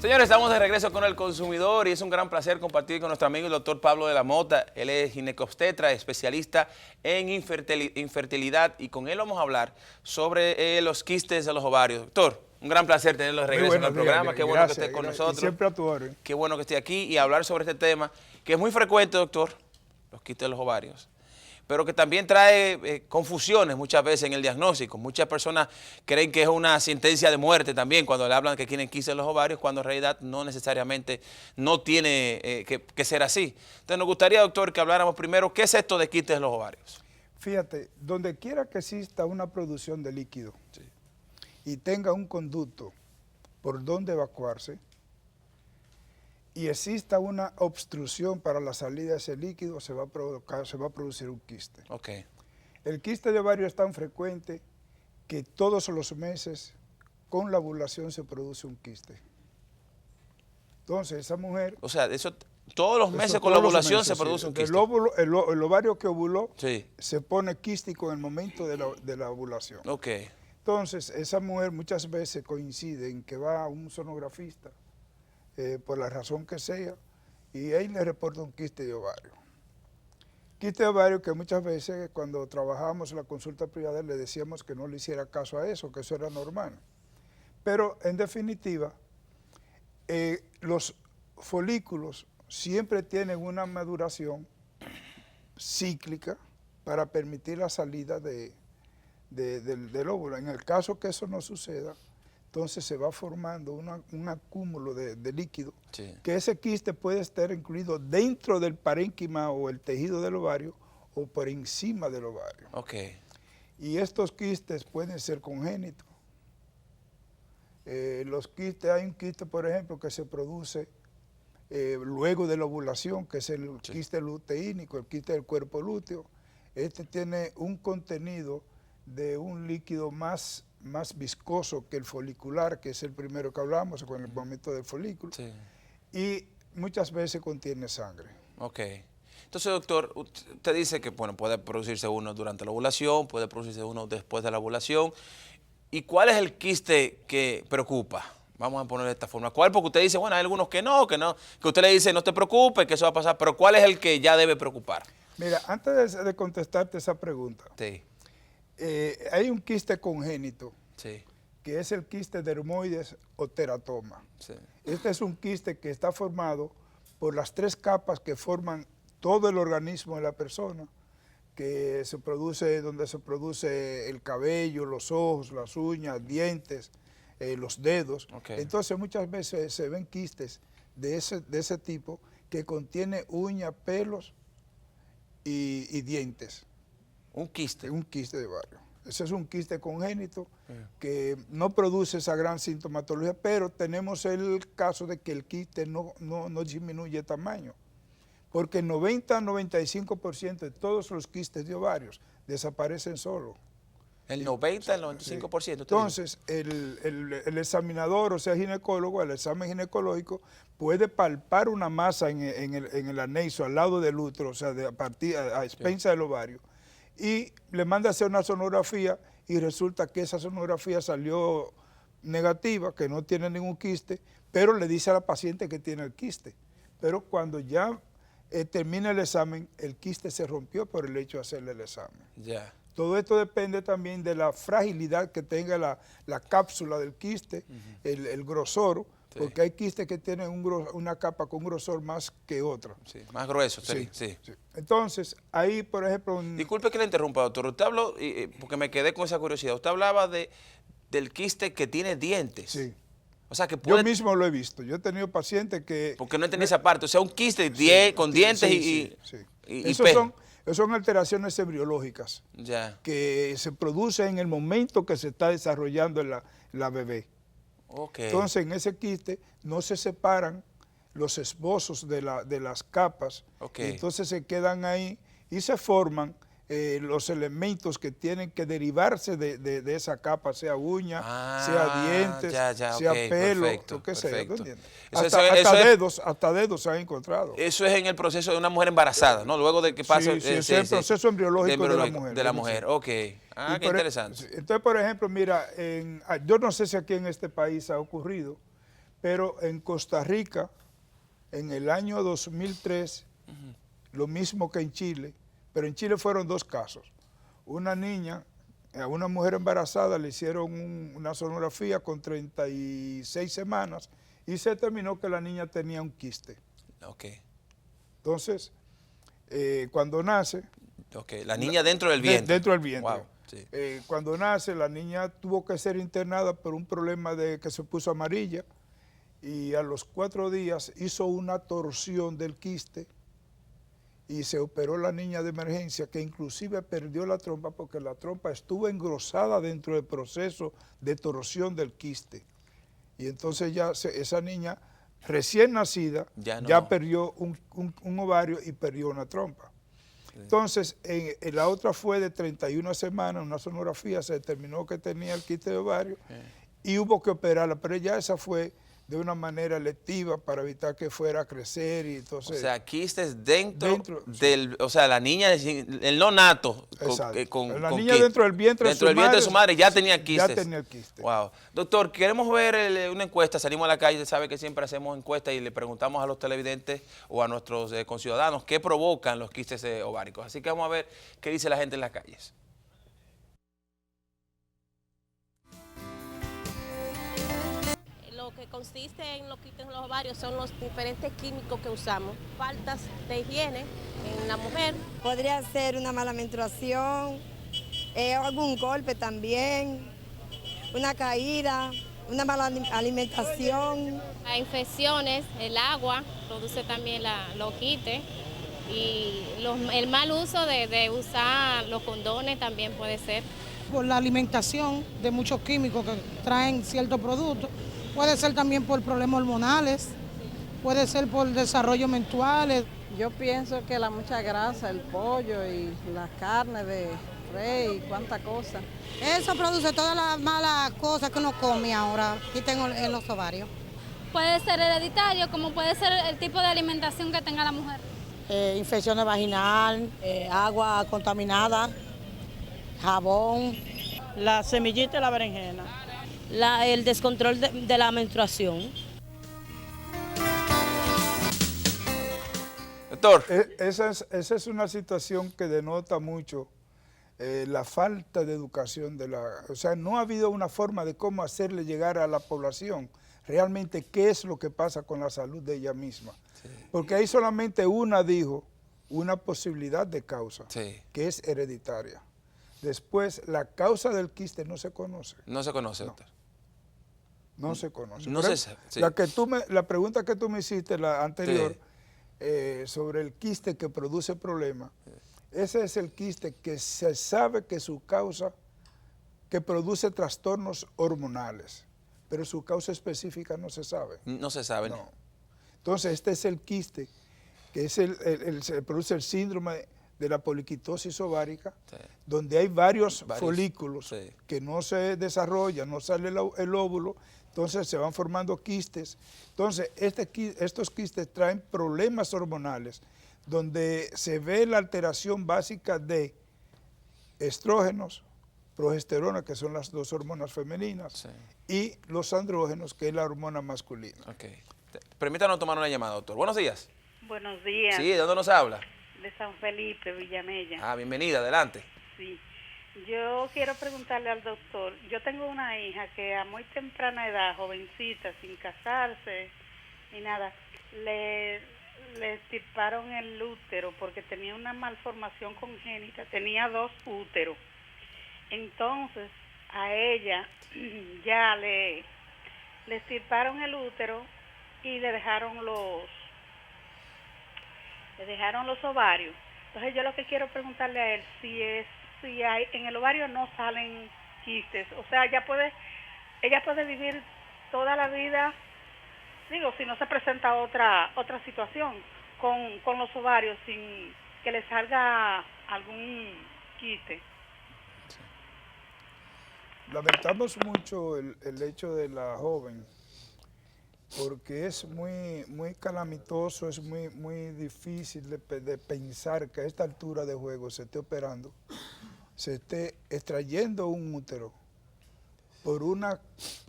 Señores, estamos de regreso con El Consumidor y es un gran placer compartir con nuestro amigo el doctor Pablo de la Mota. Él es ginecobstetra, especialista en infertilidad y con él vamos a hablar sobre los quistes de los ovarios. Doctor, un gran placer tenerlo de regreso en el programa. Qué bueno que esté con nosotros. Siempre a tu orden. Qué bueno que esté aquí y hablar sobre este tema que es muy frecuente, doctor, los quistes de los ovarios, pero que también trae confusiones muchas veces en el diagnóstico. Muchas personas creen que es una sentencia de muerte también cuando le hablan que tienen quistes en los ovarios, cuando en realidad no necesariamente no tiene que ser así. Entonces nos gustaría, doctor, que habláramos primero, ¿qué es esto de quistes en los ovarios? Fíjate, donde quiera que exista una producción de líquido y tenga un conducto por donde evacuarse y exista una obstrucción para la salida de ese líquido, se va a producir un quiste. Okay. El quiste de ovario es tan frecuente que todos los meses con la ovulación se produce un quiste. Entonces esa mujer... O sea, eso todos los meses con la ovulación se produce un quiste. El ovario que ovuló sí. se pone quístico en el momento de la ovulación. Okay. Entonces esa mujer muchas veces coincide en que va a un sonografista por la razón que sea, y él le reporta un quiste de ovario. Quiste de ovario que muchas veces cuando trabajábamos en la consulta privada le decíamos que no le hiciera caso a eso, que eso era normal. Pero en definitiva, los folículos siempre tienen una maduración cíclica para permitir la salida del óvulo. En el caso que eso no suceda, entonces se va formando un acúmulo de líquido, sí, que ese quiste puede estar incluido dentro del parénquima o el tejido del ovario o por encima del ovario. Okay. Y estos quistes pueden ser congénitos. Los quistes, hay un quiste, por ejemplo, que se produce luego de la ovulación, que es el sí, quiste luteínico, el quiste del cuerpo lúteo. Este tiene un contenido de un líquido más viscoso que el folicular, que es el primero que hablamos con el momento del folículo, sí, y muchas veces contiene sangre. Ok. Entonces, doctor, usted dice que bueno, puede producirse uno durante la ovulación, puede producirse uno después de la ovulación. ¿Y cuál es el quiste que preocupa? Vamos a ponerlo de esta forma. ¿Cuál? Porque usted dice, bueno, hay algunos que usted le dice, no te preocupes, que eso va a pasar, pero ¿cuál es el que ya debe preocupar? Mira, antes de contestarte esa pregunta, sí, hay un quiste congénito, sí, que es el quiste dermoides o teratoma. Sí. Este es un quiste que está formado por las 3 capas que forman todo el organismo de la persona, que se produce, donde se produce el cabello, los ojos, las uñas, dientes, los dedos. Okay. Entonces muchas veces se ven quistes de ese tipo que contiene uñas, pelos y dientes. Un quiste. Un quiste de ovario. Ese es un quiste congénito que no produce esa gran sintomatología, pero tenemos el caso de que el quiste no disminuye tamaño, porque el 90-95% de todos los quistes de ovarios desaparecen solo. El 90-95%. Sí. Entonces, el examinador, o sea, ginecólogo, el examen ginecológico, puede palpar una masa en el anexo, al lado del útero, o sea, a expensa del ovario, y le manda a hacer una sonografía y resulta que esa sonografía salió negativa, que no tiene ningún quiste, pero le dice a la paciente que tiene el quiste. Pero cuando ya termina el examen, el quiste se rompió por el hecho de hacerle el examen. Yeah. Todo esto depende también de la fragilidad que tenga la cápsula del quiste, el grosor, sí, porque hay quistes que tienen una capa con grosor más que otra. Sí, más grueso, sí, sí. Sí. Entonces, ahí, por ejemplo... Disculpe que le interrumpa, doctor. Usted habló, porque me quedé con esa curiosidad, usted hablaba del quiste que tiene dientes. Sí. O sea, que puede... Yo mismo lo he visto. Yo he tenido pacientes que... Porque no entendí esa parte. O sea, un quiste con dientes y son alteraciones embriológicas que se producen en el momento que se está desarrollando la bebé. Okay. Entonces, en ese quiste no se separan los esbozos de las capas, okay, entonces se quedan ahí y se forman los elementos que tienen que derivarse de esa capa, sea uña, sea dientes, sea pelo, lo que sea. Hasta dedos se han encontrado. Eso es en el proceso de una mujer embarazada, ¿no? Luego de que pasa... Sí, es el proceso embriológico de la mujer. Ok. Qué interesante. Entonces, por ejemplo, mira, yo no sé si aquí en este país ha ocurrido, Pero en Costa Rica, en el año 2003, lo mismo que en Chile, pero en Chile fueron 2 casos. Una niña, a una mujer embarazada le hicieron una sonografía con 36 semanas y se determinó que la niña tenía un quiste. Ok. Entonces, cuando nace... Ok, la niña dentro del vientre. Dentro del vientre. Wow, sí. Cuando nace, la niña tuvo que ser internada por un problema de que se puso amarilla y a los 4 días hizo una torsión del quiste y se operó la niña de emergencia, que inclusive perdió la trompa porque la trompa estuvo engrosada dentro del proceso de torsión del quiste. Y entonces ya esa niña recién nacida ya perdió un ovario y perdió una trompa. Sí. Entonces, en la otra fue de 31 semanas, una sonografía, se determinó que tenía el quiste de ovario y hubo que operarla, pero ya esa fue de una manera electiva para evitar que fuera a crecer y entonces... O sea, quistes dentro del... O sea, la niña, el no nato. La niña dentro del vientre de su madre ya tenía quistes. Ya tenía el quiste. Wow. Doctor, queremos ver una encuesta, salimos a la calle, usted sabe que siempre hacemos encuestas y le preguntamos a los televidentes o a nuestros conciudadanos qué provocan los quistes ováricos. Así que vamos a ver qué dice la gente en las calles. Lo que consiste en los quistes en los ovarios son los diferentes químicos que usamos. Faltas de higiene en la mujer. Podría ser una mala menstruación, algún golpe también, una caída, una mala alimentación. Hay infecciones, el agua produce también los quistes y el mal uso de usar los condones también puede ser. Por la alimentación de muchos químicos que traen ciertos productos. Puede ser también por problemas hormonales, puede ser por desarrollo menstruales. Yo pienso que la mucha grasa, el pollo y la carne de res y cuánta cosa. Eso produce todas las malas cosas que uno come ahora, aquí tengo en los ovarios. Puede ser hereditario, como puede ser el tipo de alimentación que tenga la mujer. Infecciones vaginal, agua contaminada, jabón. La semillita y la berenjena. El descontrol de la menstruación. Doctor. Esa es una situación que denota mucho la falta de educación o sea, no ha habido una forma de cómo hacerle llegar a la población realmente qué es lo que pasa con la salud de ella misma. Sí. Porque ahí solamente dijo una posibilidad de causa, que es hereditaria. Después, la causa del quiste no se conoce. No se conoce, doctor. No se conoce. No se sabe. Sí. La pregunta que tú me hiciste, la anterior, sobre el quiste que produce problemas, ese es el quiste que se sabe que su causa, que produce trastornos hormonales, pero su causa específica no se sabe. No se sabe. No. Entonces, este es el quiste, que es se produce el síndrome de la poliquitosis ovárica, donde hay varios folículos que no se desarrollan, no sale el óvulo, entonces se van formando quistes. Entonces, estos quistes traen problemas hormonales, donde se ve la alteración básica de estrógenos, progesterona, que son las 2 hormonas femeninas, y los andrógenos, que es la hormona masculina. Okay. Permítanos tomar una llamada, doctor. Buenos días. Buenos días. Sí, ¿de dónde nos habla? De San Felipe, Villamella. Ah, bienvenida, adelante. Sí. Yo quiero preguntarle al doctor, yo tengo una hija que a muy temprana edad, jovencita, sin casarse ni nada, le extirparon el útero porque tenía una malformación congénita, tenía 2 úteros. Entonces, a ella ya le extirparon el útero y le dejaron los ovarios. Entonces yo lo que quiero preguntarle a él si hay en el ovario no salen quistes, o sea, ella puede vivir toda la vida, digo, si no se presenta otra situación con los ovarios sin que le salga algún quiste. Lamentamos mucho el hecho de la joven, porque es muy calamitoso, es muy difícil de pensar que a esta altura de juego se esté operando, se esté extrayendo un útero por una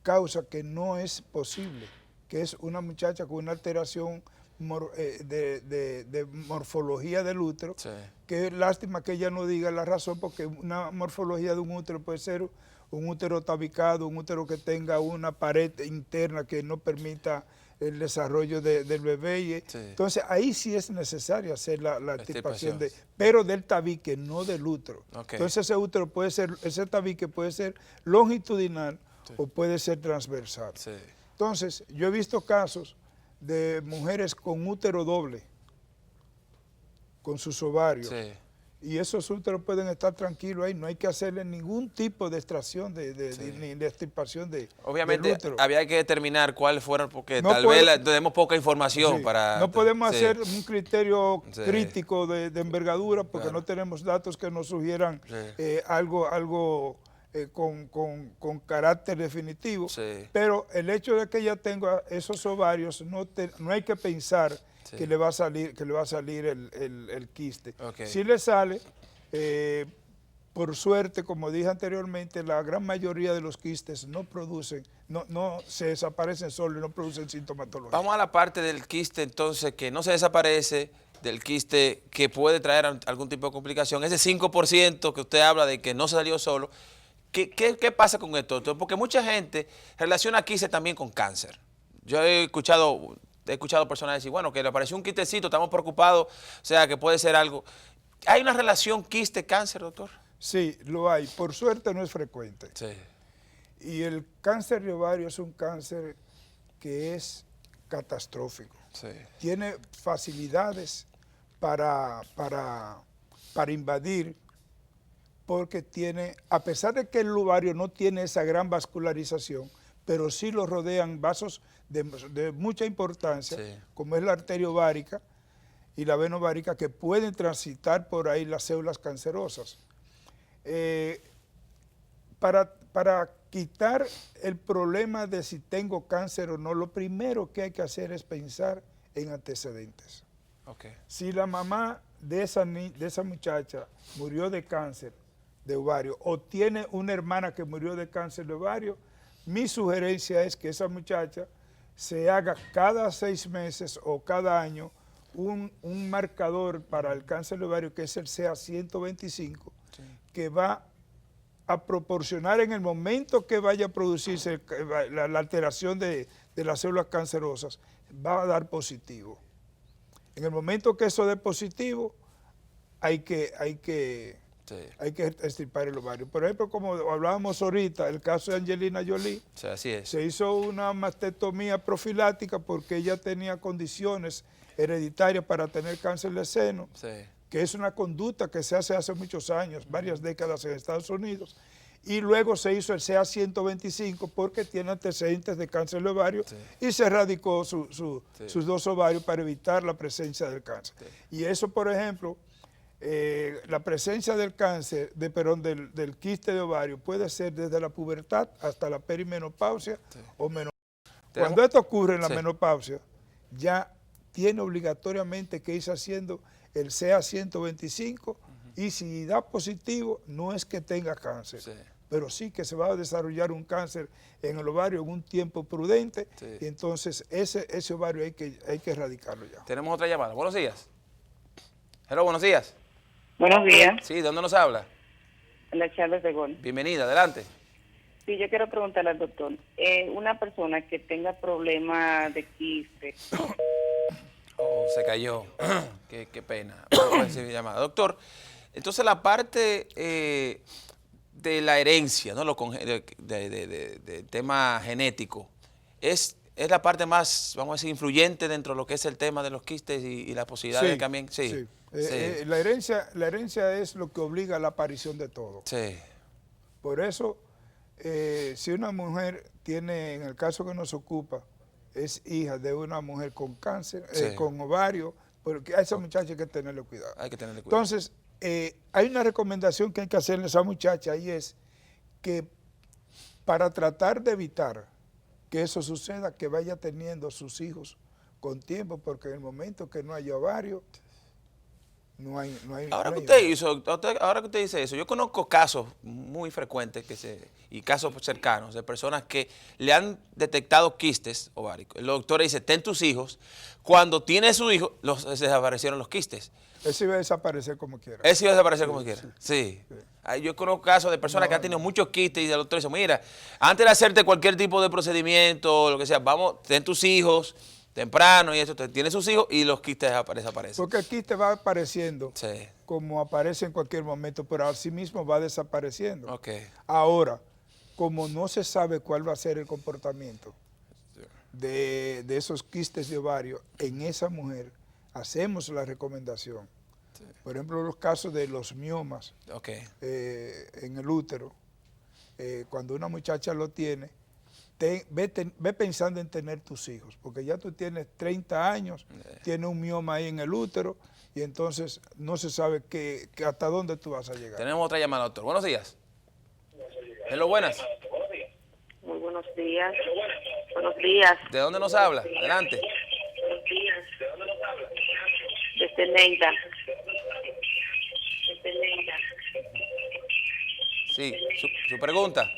causa que no es posible, que es una muchacha con una alteración de morfología del útero, Sí. que es lástima que ella no diga la razón, porque una morfología de un útero puede ser un útero tabicado, un útero que tenga una pared interna que no permita el desarrollo del bebé. Sí. Entonces ahí sí es necesario hacer la extirpación, extirpación. pero del tabique, no del útero. Ok. Entonces ese útero puede ser, ese tabique puede ser longitudinal o puede ser transversal. Sí. Entonces yo he visto casos de mujeres con útero doble, con sus ovarios. Sí. Y esos úteros pueden estar tranquilos ahí, no hay que hacerle ningún tipo de extracción Sí. ni de extirpación del Obviamente útero. había que determinar cuáles fueron, porque No tal puede- vez tenemos poca información Sí, para... no podemos sí. hacer un criterio Sí. crítico de envergadura porque Claro. no tenemos datos que nos sugieran Sí. algo con carácter definitivo. Sí. Pero el hecho de que ella tenga esos ovarios, no hay que pensar Sí. que le va a salir el quiste. Ok. Si le sale, por suerte, como dije anteriormente, la gran mayoría de los quistes no se desaparecen solos y no producen sintomatología. Vamos a la parte del quiste, entonces, que no se desaparece, del quiste que puede traer algún tipo de complicación. Ese 5% que usted habla de que no se salió solo, ¿qué pasa con esto, doctor? Porque mucha gente relaciona quiste también con cáncer. Yo he escuchado personas decir, bueno, que le apareció un quistecito, estamos preocupados, o sea, que puede ser algo. ¿Hay una relación quiste-cáncer, doctor? Sí, lo hay. Por suerte no es frecuente. Sí. Y el cáncer de ovario es un cáncer que es catastrófico. Sí. Tiene facilidades para invadir, porque tiene, a pesar de que el ovario no tiene esa gran vascularización, pero sí lo rodean vasos de mucha importancia, Sí. como es la arteria ovárica y la vena ovárica, que pueden transitar por ahí las células cancerosas. Para quitar el problema de si tengo cáncer o no, lo primero que hay que hacer es pensar en antecedentes. Okay. Si la mamá de esa muchacha murió de cáncer de ovario o tiene una hermana que murió de cáncer de ovario, mi sugerencia es que esa muchacha se haga cada 6 meses o cada año un marcador para el cáncer de ovario, que es el CA-125, sí, que va a proporcionar en el momento que vaya a producirse la alteración de las células cancerosas, va a dar positivo. En el momento que eso dé positivo, hay que extirpar el ovario. Por ejemplo, como hablábamos ahorita, el caso de Angelina Jolie, sí, así es. Se hizo una mastectomía profiláctica porque ella tenía condiciones hereditarias para tener cáncer de seno, sí, que es una conducta que se hace muchos años, varias décadas en Estados Unidos, y luego se hizo el CA-125 porque tiene antecedentes de cáncer de ovario, sí, y se erradicó sus 2 ovarios para evitar la presencia del cáncer. Sí. Y eso, por ejemplo, la presencia del cáncer, del quiste de ovario puede ser desde la pubertad hasta la perimenopausia, sí, o menopausia. Cuando esto ocurre en la, sí, menopausia, ya tiene obligatoriamente que irse haciendo el CA-125, y si da positivo, no es que tenga cáncer, sí, pero sí que se va a desarrollar un cáncer en el ovario en un tiempo prudente, sí, y entonces ese ovario hay que erradicarlo ya. Tenemos otra llamada. Buenos días. Hello, buenos días. Buenos días. Sí, ¿de dónde nos habla? La Charles de Gol. Bienvenida, adelante. Sí, yo quiero preguntarle al doctor, una persona que tenga problemas de quiste. Oh, se cayó. Qué pena. Llamada. Doctor, entonces la parte de la herencia, ¿no? Del tema genético, es la parte más, vamos a decir, influyente dentro de lo que es el tema de los quistes y la posibilidad, sí, de también. Sí, sí. Sí. La herencia es lo que obliga a la aparición de todo. Sí. Por eso, si una mujer tiene, en el caso que nos ocupa, es hija de una mujer con cáncer, sí, con ovario, porque a esa muchacha hay que tenerle cuidado. Hay que tenerle cuidado. Entonces, hay una recomendación que hay que hacerle a esa muchacha, y es que para tratar de evitar que eso suceda, que vaya teniendo sus hijos con tiempo, porque en el momento que no haya ovario, Ahora no que hay ahora que usted dice eso, yo conozco casos muy frecuentes y casos cercanos de personas que le han detectado quistes ováricos. El doctor dice, ten tus hijos. Cuando tiene su hijo, se desaparecieron los quistes. Ese iba a desaparecer como quiera. Ese iba a desaparecer como quiera. Sí. Yo conozco casos de personas que han tenido muchos quistes y el doctor dice, mira, antes de hacerte cualquier tipo de procedimiento, lo que sea, vamos, ten tus hijos temprano y eso, tiene sus hijos y los quistes desaparecen. Porque el quiste va apareciendo como aparece en cualquier momento, pero así mismo va desapareciendo. Ahora, como no se sabe cuál va a ser el comportamiento de esos quistes de ovario en esa mujer, hacemos la recomendación. Por ejemplo, los casos de los miomas en el útero, cuando una muchacha lo tiene, ve pensando en tener tus hijos, porque ya tú tienes 30 años, tienes un mioma ahí en el útero, y entonces no se sabe hasta dónde tú vas a llegar. Tenemos otra llamada, doctor. Buenos días. Hello, buenas. Muy buenos días. Buenos días. ¿De dónde nos habla? Adelante. Buenos días. ¿De dónde nos habla? Desde Neida. Desde Neida. Sí, su pregunta.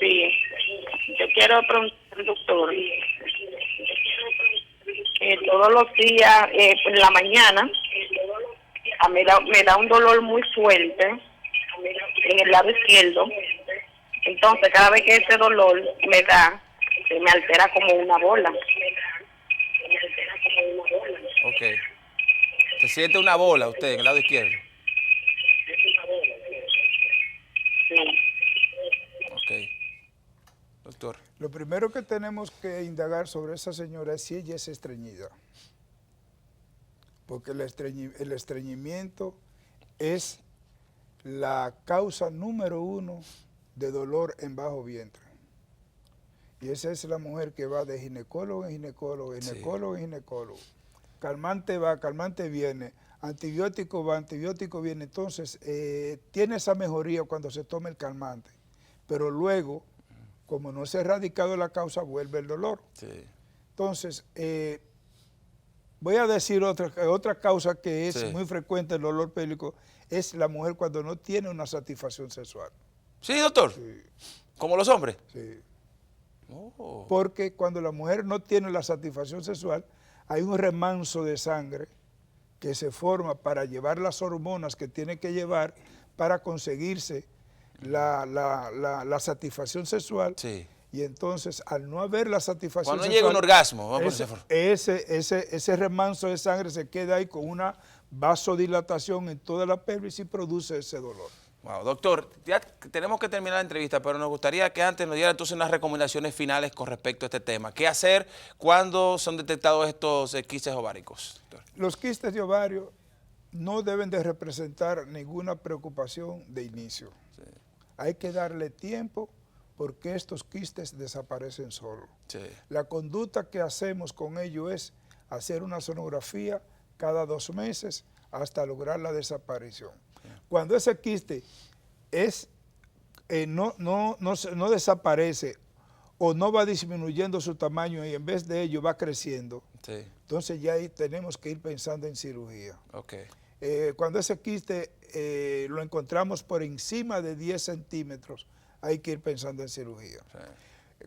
Sí, yo quiero preguntar al doctor, todos los días, en la mañana, me da un dolor muy fuerte en el lado izquierdo. Entonces, cada vez que ese dolor me da, se me altera como una bola. Ok. ¿Se siente una bola usted en el lado izquierdo? Sí. Ok. Doctor. Lo primero que tenemos que indagar sobre esa señora es si ella es estreñida. Porque el estreñimiento es la causa número 1 de dolor en bajo vientre. Y esa es la mujer que va de ginecólogo en ginecólogo, ginecólogo en ginecólogo. Calmante va, calmante viene, antibiótico va, antibiótico viene. Entonces, tiene esa mejoría cuando se toma el calmante. Pero luego, como no se ha erradicado la causa, vuelve el dolor. Entonces, voy a decir otra causa que es muy frecuente, el dolor pélvico, es la mujer cuando no tiene una satisfacción sexual. Sí, doctor. ¿Como los hombres? Sí. Porque cuando la mujer no tiene la satisfacción sexual, hay un remanso de sangre que se forma para llevar las hormonas que tiene que llevar para conseguirse la satisfacción sexual. Y entonces, al no haber la satisfacción cuando sexual, llega un orgasmo, ese remanso de sangre se queda ahí con una vasodilatación en toda la pelvis y produce ese dolor. Wow, doctor, ya tenemos que terminar la entrevista, pero nos gustaría que antes nos diera entonces unas recomendaciones finales con respecto a este tema. ¿Qué hacer cuando son detectados estos quistes ováricos, doctor? Los quistes de ovario no deben de representar ninguna preocupación de inicio. Hay que darle tiempo porque estos quistes desaparecen solos. La conducta que hacemos con ello es hacer una sonografía cada 2 meses hasta lograr la desaparición. Cuando ese quiste no desaparece o no va disminuyendo su tamaño y en vez de ello va creciendo, entonces ya ahí tenemos que ir pensando en cirugía. Cuando ese quiste lo encontramos por encima de 10 centímetros, hay que ir pensando en cirugía.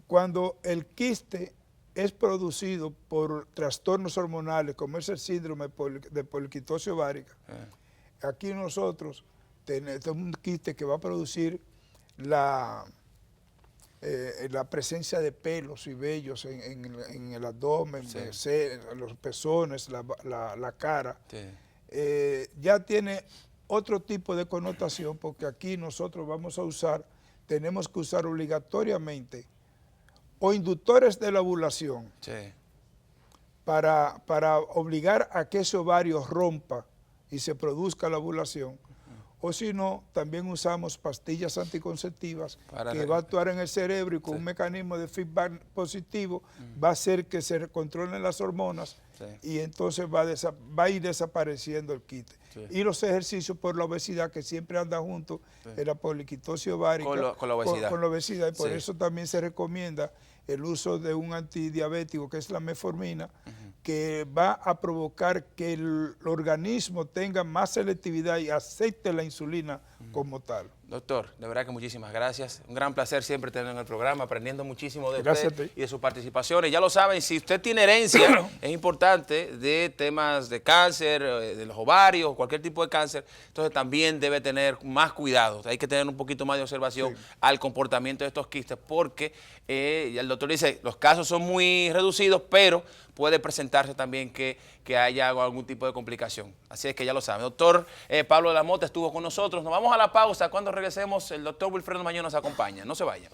Cuando el quiste es producido por trastornos hormonales, como es el síndrome de poliquitosis ovárica, aquí nosotros tenemos un quiste que va a producir la presencia de pelos y vellos en el abdomen, los pezones, la cara. Ya tiene otro tipo de connotación porque aquí nosotros tenemos que usar obligatoriamente o inductores de la ovulación para obligar a que ese ovario rompa y se produzca la ovulación, o si no, también usamos pastillas anticonceptivas que va a actuar en el cerebro y con un mecanismo de feedback positivo va a hacer que se controlen las hormonas y entonces va a ir desapareciendo el quiste. Y los ejercicios por la obesidad que siempre andan juntos en la poliquitosis ovárica con la obesidad. Y por eso también se recomienda el uso de un antidiabético que es la metformina que va a provocar que el organismo tenga más selectividad y acepte la insulina como tal. Doctor, de verdad que muchísimas gracias. Un gran placer siempre tenerlo en el programa, aprendiendo muchísimo de Gracias usted a ti. y de sus participaciones. Ya lo saben, si usted tiene herencia, es importante, de temas de cáncer, de los ovarios, cualquier tipo de cáncer, entonces también debe tener más cuidado. Hay que tener un poquito más de observación al comportamiento de estos quistes, porque el doctor dice, los casos son muy reducidos, pero puede presentarse también que haya algún tipo de complicación. Así es que ya lo saben. Doctor Pablo de la Mota estuvo con nosotros. Nos vamos a la pausa. Cuando regresemos, el doctor Wilfredo Mañón nos acompaña. No se vayan.